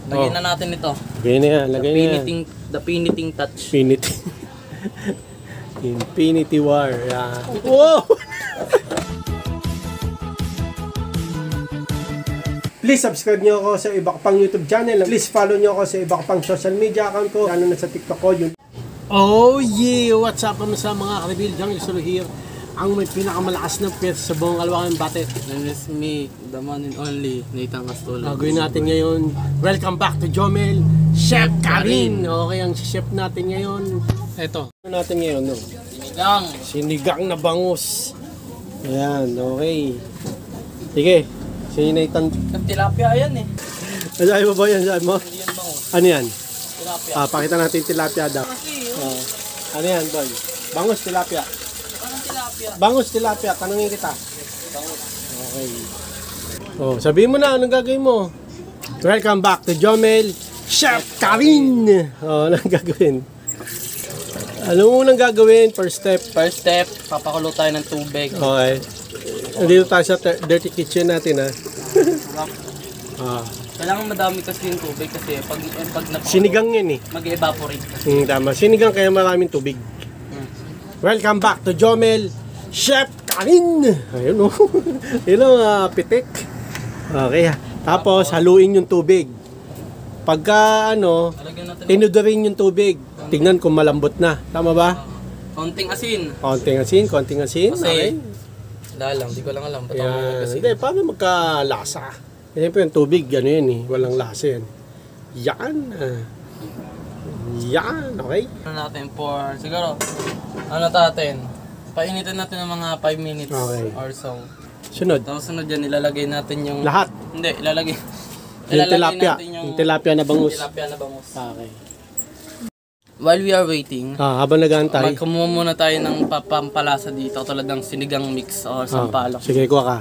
Lagyan na natin ito. Lagay na yan, lagay na yan. The piniting touch. Infinity War. Yeah. Wow! Please subscribe nyo ako sa iba ko pang YouTube channel. Please follow nyo ako sa iba ko pang social media account ko. Lalo na sa TikTok ko. Oh yeah! What's up sa mga ka-reveal? Jungle Solo here. Ang may pinakamalakas na pet sa buong Caloocan Batet. This is me, the one and only, Nathan Castolo. Gagawin natin ngayon. Welcome back to Jomel, Chef Karin. Okay, ang chef natin ngayon. Ito. Ano natin ngayon? No? Sinigang. Sinigang na bangus. Ayan, okay. Sige. Si Nathan. Tilapia yan eh. Sabi mo ba yan? Sabi mo? Hindi yan bangus. Ano yan? Tilapia. Pakita natin tilapia daw. Ano yan, boy? Bangus, tilapia. Anong tilapia? Bangus, tilapia. Tanungin kita. Bangus. Okay. Oh, sabihin mo na, anong gagawin mo? Welcome back to Jomel, Chef Karin. Oh, anong gagawin? Ano mo unang gagawin? First step. First step, papakulo tayo ng tubig. Okay. Dito tayo sa dirty kitchen natin, ha? Kailangan madami kasi yung tubig kasi pag napakulo, Sinigang yan, eh. mag-evaporate. Tama. Sinigang kaya maraming tubig. Welcome back to Jomel, Chef Karin. Ayun, oh. Yun, pitik. Okay. Tapos, haluin yung tubig. Pagka, tinudurin yung tubig. Tingnan kung malambot na. Tama ba? Konting asin. Konting asin, konting asin. Kasi, Okay. Lalang, di ko lang alam. Yan. Hindi, paano magkalasa? Siyempre yung tubig, ano yun eh. Walang lasa yan. Yan. Yan, okay. Ano natin for, siguro, ano natin? Painitin natin ng mga 5 minutes or so. Sunod. Tapos sunod yan, ilalagay natin yung... Lahat? Hindi, ilalagay Tilapia. natin Yung tilapia na bangus. Tilapia na bangus. Okay. While we are waiting, Habang nag-aantay. magkumuha muna tayo ng pampalasa dito tulad ng sinigang mix or sampalok. Sige, kuha ka.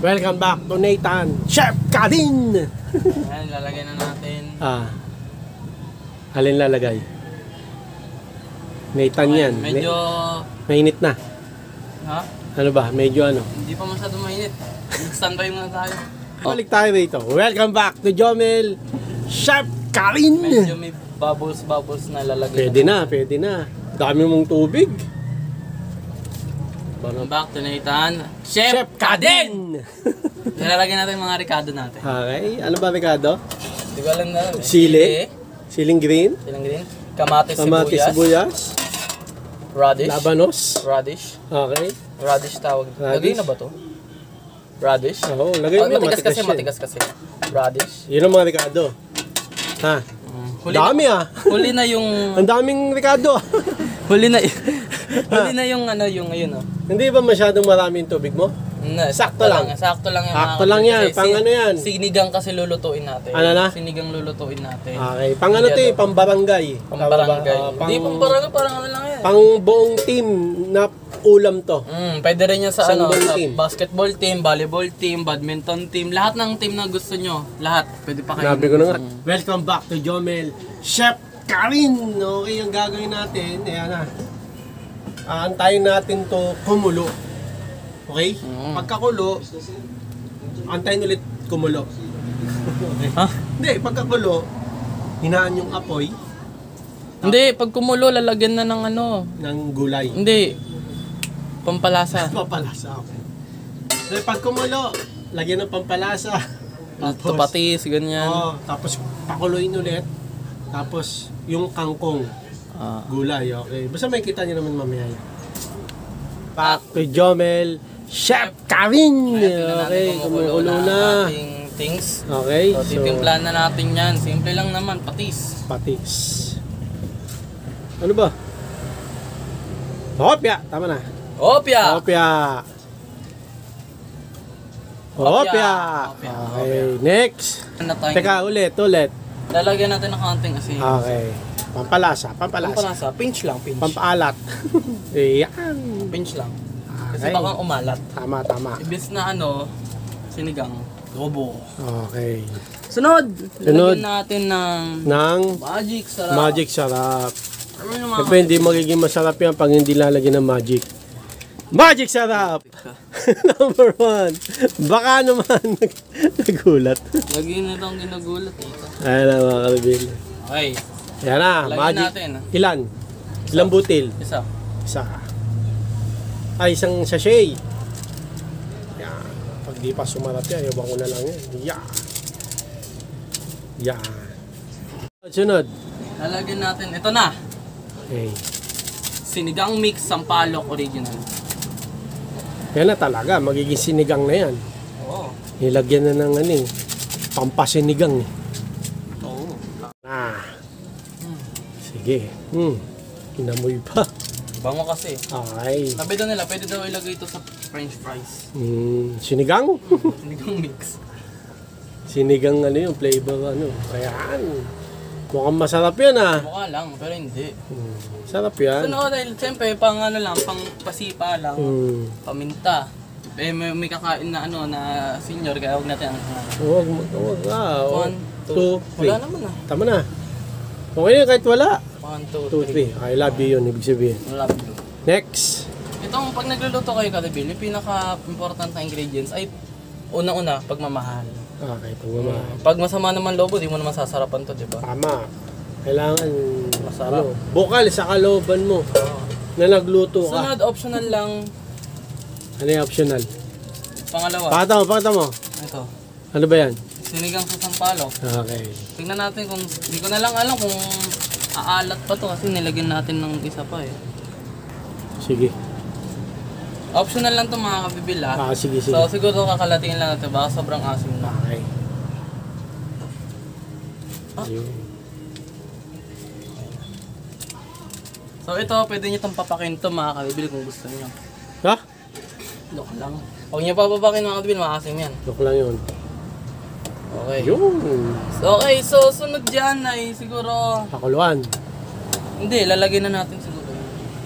Welcome back to Nathan, Chef Karin! Ayan, lalagay na natin. Alin lalagay? Nathan Okay, yan. medyo... Mainit na. Ha? Ano ba? Medyo ano? Hindi pa masyado mainit. Standby muna tayo. Balik tayo rito. Welcome back to Jomel, Chef Karin! Medyo may bubbles na lalagay. Pwede na. Dami mong tubig. Welcome back to Nathan, Chef Karin! Nilalagay natin yung mga ricado natin. Okay. Ano ba, Ricardo? Hindi ko alam na. Sili? Siling green? Siling green. Kamatis, Kamatis, sibuyas? Radish. Labanos? Radish. Okay. Radish tawag. Radish? Lagay na ba to? Radish? Oo, lagay mo. Matigas kasi. Radish. Yun ang mga Ricardo. Ha? Dami Huli na yung... Ang daming Ricardo. Huli na yung yung ayun Hindi ba masyadong maraming tubig mo? Sakto lang. Sakto lang yan. Sakto lang yan. Pang ano yan? Sinigang kasi lulutuin natin. Ano na? Sinigang lulutuin natin. Okay. Pang ano to eh? Pang barangay. Pambarangay. Hindi pang barangay, parang ano lang yan. Pang buong team na ulam to. Pwede rin yan sa Isang buong sa team. basketball team, volleyball team, badminton team, lahat ng team na gusto nyo. Lahat. Pwede pa kayo. Sabi ko na nga. Welcome back to Jomel, Chef Karin. Okay, ang gagawin natin, ayan na. Antayin natin to kumulo. Okay? Pagkakulo, antayin ulit kumulo. Okay. Ha? Hindi, pagkakulo, hinaan yung apoy Hindi, pag kumulo, lalagyan na ng ng gulay. Hindi. Pampalasa. Pampalasa, okay. So, pag kumulo, lagyan ng pampalasa. Tupatis, ganyan. Tapos pakuluin ulit. Tapos yung kangkong, gulay, okay. Basta may kita niyo naman mamaya. Back to Jomel, Chef Karin. Okay, kumukulo na. Ating things. Okay, So, titimplahan na natin yan. Simple lang naman, patis. patis. Ano ba? Hopya, tama na. Opya! Hopya. Hopya. Okay, next. Teka, ulit. Lalagyan natin ng konting asin. Okay. Pampalasa. Pampalasa. Pinch lang, pinch. Pampaalat. Ayan. Pinch lang. Kasi Okay. baka umalat. Tama. Ibis na sinigang. Lobo. Okay. Sunod! Sunod. Lalagyan natin ng Nang magic sarap. magic sarap. Ano yung mga Siyempre, hindi magiging masarap yan pag hindi lalagyan ng magic. Magic sarap! Number 1. Baka naman nagulat. Lagi na lang ginagulat ito. Ayan na mga ka-reveal. Okay. Yan na, Lagyan magic. natin. Ilan? Ilang butil? Isa. Isa. Ay, isang sachet. Yan. Pag di pa sumarap yan, iwan ko na lang yan. Yan. Yan. Sunod. Lalagyan natin. Ito na. Okay. Sinigang mix Sampalok original. Yan na talaga, magiging sinigang na yan. Oo. Nilagyan na ng ano eh, pampasinigang eh. Oo. Ah. Sige. Inamoy pa. Bango kasi. Okay. Sabi daw nila, pwede daw ilagay ito sa french fries. Sinigang? Sinigang mix. Sinigang ano yung flavor ano. Ayan. Mukhang masarap yan ah. Mukha lang, pero hindi. Sarap yan. Ano dahil siyempre pang ano lang, pang pasipa lang, paminta. Eh may kakain na ano na senior kaya huwag natin ang Huwag ah. 1, 2, 2, 3. wala naman ah. Tama na. Okay na kahit wala. 1, 2, 2, 3. I love you yun, ibig sabihin. Wala blue. Next. Itong pag nagluluto kayo Kadabil, yung pinaka-important na ingredients ay unang-una, pagmamahal. Okay, pagmamahal. Pag masama naman loob, di mo naman sasarapan to, di ba? Tama. Kailangan Masarap. bukal sa kalooban mo na nagluto ka. Sunod, optional lang. Ano yung optional? Pangalawa, Pakita mo. ito. Ano ba yan? Sinigang sa Sampalok. Okay. Tingnan natin kung, di ko na lang alam kung aalat pa to kasi nilagyan natin ng isa pa eh. Sige. Optional lang to mga kabibil ah. Sige. So siguro kakalatingin lang natin baka sobrang asim na. Okay. Ah. Yun. So ito, pwede nyo itong papakin to mga kabibil kung gusto nyo. Ha? Look lang. Huwag nyo papapakin mga kabibil, maasim yan. Joke lang yun. Okay. Yun. Okay, so sunod dyan ay siguro, Pakuluan. hindi, lalagyan na natin siguro.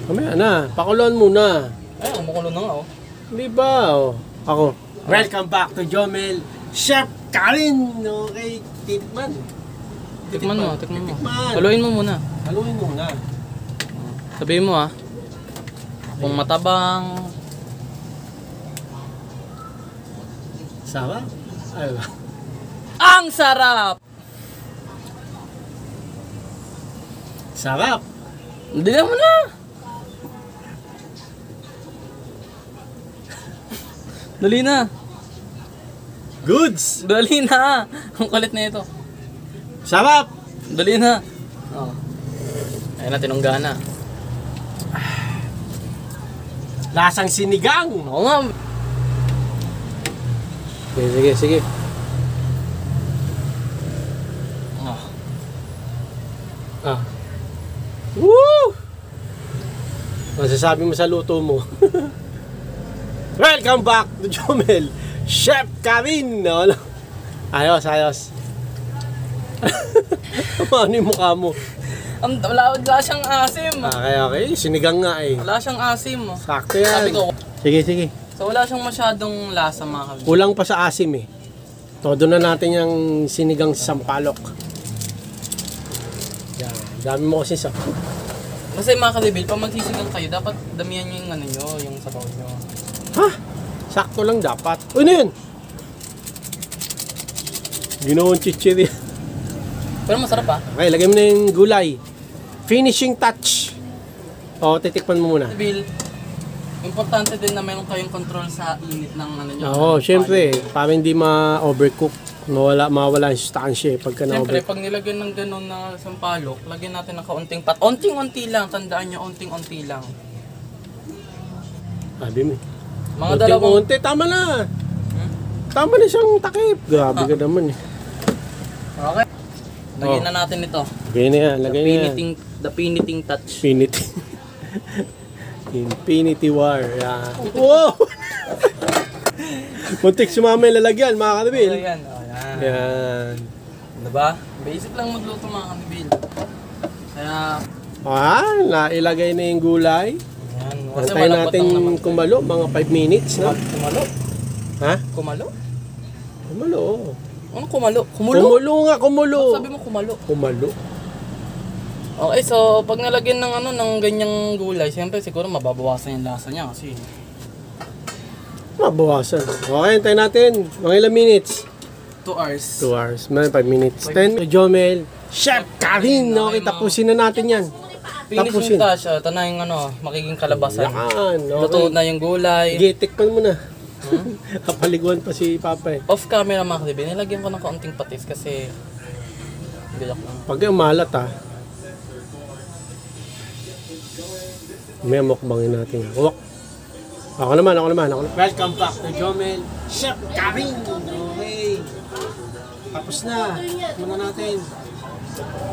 Mamaya na. Pakuluan muna. Ay, umukulo na nga oh. Di ba? Oh. Ako. Welcome back to Jomel Chef Karin. Okay. Titikman. Tikman mo. Tikman. Haluin mo muna. Haluin muna. Sabihin mo ah. Kung matabang. Sarap? Ay, Ang sarap! sarap. Hindi mo na. Dali na. Goods. Dali na. Ang kulit na ito. Sarap. Dali na. Oh. Ayun na, tinungga na. Lasang sinigang. Oo nga. Sige. Oh. Woo! Masasabi mo sa luto mo. Welcome back to Jomel Chef Karin. Ayos. Ano yung mukha mo? Wala siyang asim. Okay. Sinigang nga eh. Wala siyang asim. Sakto yan. Sabi ko, Sige. so wala siyang masyadong lasa mga kabib. Kulang pa sa asim eh. Todo na natin yung sinigang sampalok. Yan. Dami mo kasi sa... Kasi mga kalibil, pag magsisigang kayo, dapat damihan nyo yung ano nyo, yung sabaw nyo. Ha? Sakto lang dapat. Ano yun? Ginawang chichiri. Pero masarap ah. Okay, lagay mo na yung gulay. Finishing touch. O, titikman mo muna. Kalibil, importante din na meron kayong control sa init ng ano nyo. Oo, syempre. Para hindi ma-overcook. Mawala yung sustansya pagka Siyempre, na-overcook. pag nilagyan ng ganun na sampalok, lagyan natin ng kaunting pat. Unting-unti lang, tandaan nyo, unting-unti lang. Sabi mo. Mga dalawang... Unti, tama na. Tama na siyang takip. Grabe ka naman eh. Okay. Lagyan na natin ito. Lagay na yan, lagay na yan. The piniting touch. Infinity. Infinity War. Yan. Wow! Muntik sumama yung lalagyan, mga kanabil. So, yan. Oh, yan. Yan. Diba? Basic lang magluto mga kanabil. Kaya, Nailagay na yung gulay. yan. Antayin natin kumalo, mga 5 minutes na. Kumalo? Ha? Kumalo? Kumalo. Ano kumalo? Kumulo? Kumulo nga, kumulo. Sabi mo kumalo. Kumalo. Okay, so pag nalagyan ng ano ng ganyang gulay, siyempre siguro mababawasan yung lasa niya kasi Mabawasan. Okay, antayin natin. Mga ilang minutes? 2 hours. 2 hours. May 5 minutes. 10. Jomel. Chef Karin. Okay, tapusin na natin yan. Finish yung tasya. Ito na yung magiging kalabasan. Yan. Luto Okay. na yung gulay. Gitikman mo na. Kapaliguan pa si Papa eh. Off camera mga kadibi, nilagyan ko ng kaunting patis kasi bilak lang. Pag yung malat may mukbangin natin. Wak. Ako naman. Welcome back to Jomel Chef Karin. Okay. Tapos na. Muna natin.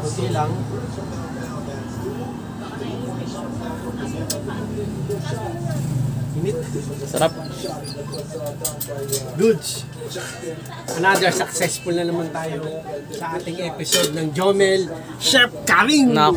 Kunti lang. Init. Sarap. Goods. Another successful na naman tayo sa ating episode ng Jomel Chef Karin. Na